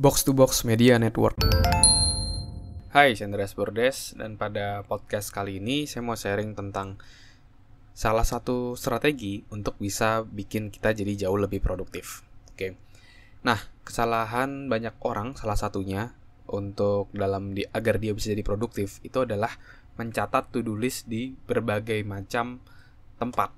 Box to Box Media Network. Hai, saya Andreas Bordes, dan pada podcast kali ini saya mau sharing tentang salah satu strategi untuk bisa bikin kita jadi jauh lebih produktif. Oke. Nah, kesalahan banyak orang salah satunya untuk agar dia bisa jadi produktif itu adalah mencatat to-do list di berbagai macam tempat.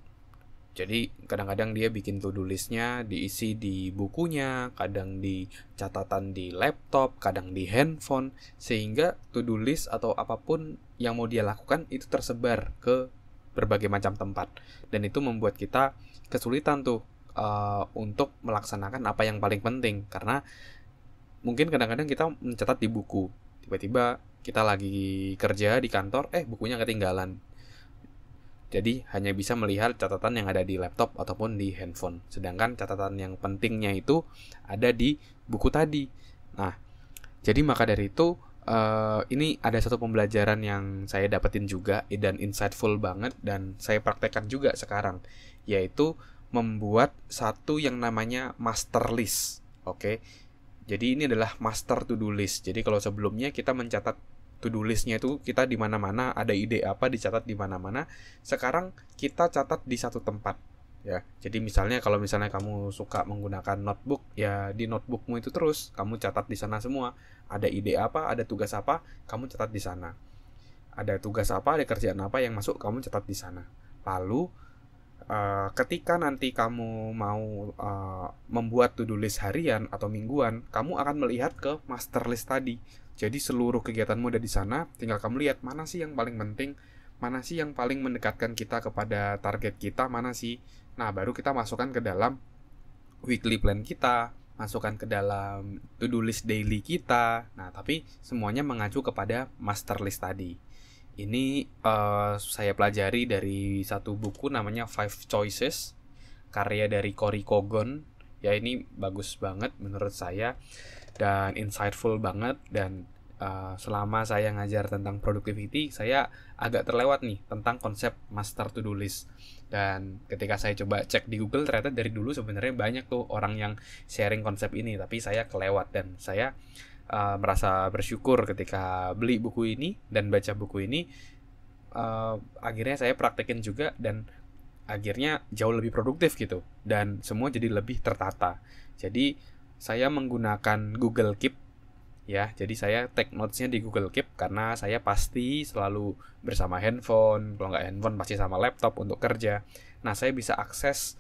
Jadi kadang-kadang dia bikin to-do listnya diisi di bukunya, kadang di catatan di laptop, kadang di handphone, sehingga to-do list atau apapun yang mau dia lakukan itu tersebar ke berbagai macam tempat. Dan itu membuat kita kesulitan tuh untuk melaksanakan apa yang paling penting. Karena mungkin kadang-kadang kita mencatat di buku, tiba-tiba kita lagi kerja di kantor, bukunya ketinggalan. Jadi hanya bisa melihat catatan yang ada di laptop ataupun di handphone. Sedangkan catatan yang pentingnya itu ada di buku tadi. Nah, jadi maka dari itu ini ada satu pembelajaran yang saya dapetin juga dan insightful banget dan saya praktekkan juga sekarang, yaitu membuat satu yang namanya master list. Oke. Jadi ini adalah master to-do list. Jadi kalau sebelumnya kita mencatat to-do list-nya itu kita di mana-mana, ada ide apa dicatat di mana-mana. Sekarang kita catat di satu tempat, ya. Jadi kalau misalnya kamu suka menggunakan notebook, ya di notebookmu itu terus kamu catat di sana semua. Ada ide apa, ada tugas apa, kamu catat di sana. Ada tugas apa, ada kerjaan apa yang masuk, kamu catat di sana. Lalu ketika nanti kamu mau membuat to-do list harian atau mingguan, kamu akan melihat ke master list tadi. Jadi seluruh kegiatanmu ada di sana, tinggal kamu lihat mana sih yang paling penting, mana sih yang paling mendekatkan kita kepada target kita, mana sih. Nah, baru kita masukkan ke dalam weekly plan kita, masukkan ke dalam to-do list daily kita. Nah, tapi semuanya mengacu kepada master list tadi. Ini saya pelajari dari satu buku namanya Five Choices, karya dari Cory Kogon. Ya, ini bagus banget menurut saya dan insightful banget. Dan selama saya ngajar tentang productivity, saya agak terlewat nih tentang konsep master to-do list. Dan ketika saya coba cek di Google, ternyata dari dulu sebenarnya banyak tuh orang yang sharing konsep ini, tapi saya kelewat. Dan saya merasa bersyukur ketika beli buku ini dan baca buku ini. Akhirnya saya praktekin juga dan akhirnya jauh lebih produktif gitu, dan semua jadi lebih tertata. Jadi saya menggunakan Google Keep, ya. Jadi saya take notes-nya di Google Keep karena saya pasti selalu bersama handphone. Kalau nggak handphone pasti sama laptop untuk kerja. Nah, saya bisa akses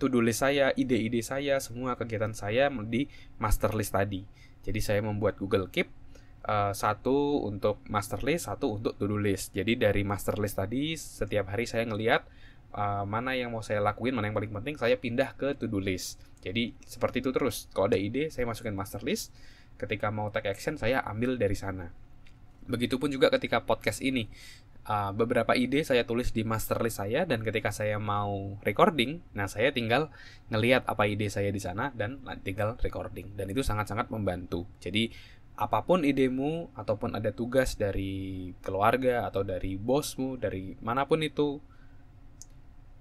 to-do list saya, ide-ide saya, semua kegiatan saya di master list tadi. Jadi saya membuat Google Keep, satu untuk master list, satu untuk to-do list. Jadi dari master list tadi setiap hari saya ngelihat mana yang mau saya lakuin, mana yang paling penting, saya pindah ke to-do list. Jadi seperti itu terus. Kalau ada ide, saya masukin master list. Ketika mau take action, saya ambil dari sana. Begitupun juga ketika podcast ini. Beberapa ide saya tulis di master list saya, dan ketika saya mau recording, nah saya tinggal ngelihat apa ide saya di sana dan tinggal recording. Dan itu sangat-sangat membantu. Jadi apapun idemu ataupun ada tugas dari keluarga atau dari bosmu, dari manapun itu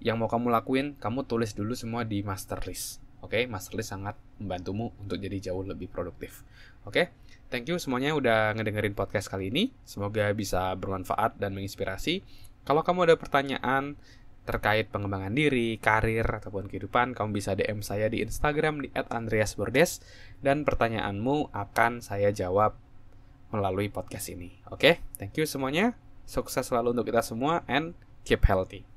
yang mau kamu lakuin, kamu tulis dulu semua di master list. Oke, master list sangat membantumu untuk jadi jauh lebih produktif. Oke, thank you semuanya udah ngedengerin podcast kali ini. Semoga bisa bermanfaat dan menginspirasi. Kalau kamu ada pertanyaan terkait pengembangan diri, karir, ataupun kehidupan, kamu bisa DM saya di Instagram di @andreasbordes, dan pertanyaanmu akan saya jawab melalui podcast ini. Oke, thank you semuanya. Sukses selalu untuk kita semua and keep healthy.